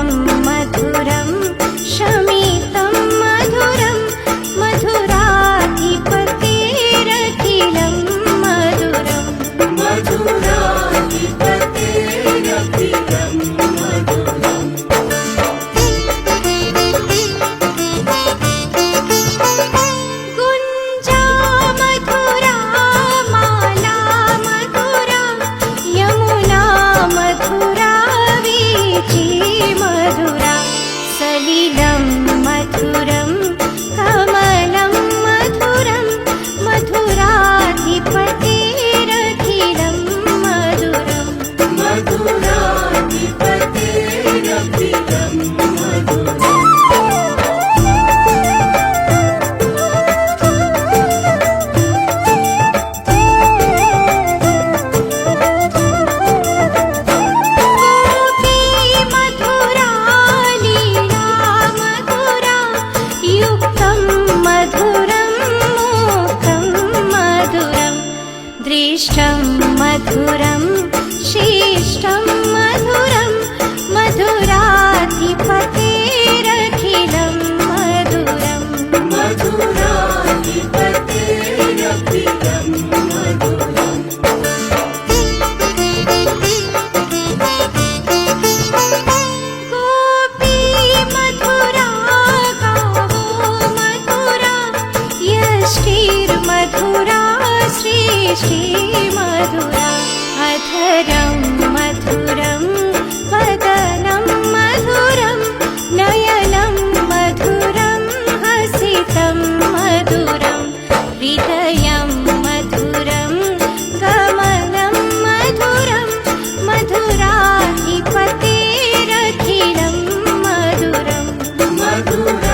मधुरं मधुरं शमितं मधुरं मधुराधिपतेरखिलं मधुरं मधुराधिपतेरखिलं मधुरम् गुञ्जा मधुरा माला मधुरा यमुना मधुरा वीची मधुरा सलिलं मधुरं कमलं मधुरं मधुराधिपतेरखिलं मधुरम् मधुराधिपतेरखिलं मधुरम् गोपी मधुरा लीला मधुरा युक्तं मधुरं मोक्तं मधुरं दृष्टं मधुरं शिष्टं मधुरं मधुराधिपतेरखिलं मधुरम् मधुराधिपतेरखिलं मधुरम् गोपी मधुरा गावो मधुरा यष्टिर्मधुरा सृष्टि मधुरा अधरं मधुरं वदनं मधुरं नयनं मधुरं हसितं मधुरं हृदयं मधुरं कमलं मधुरं मधुराधिपतेरखिलं मधुरम् मधुरा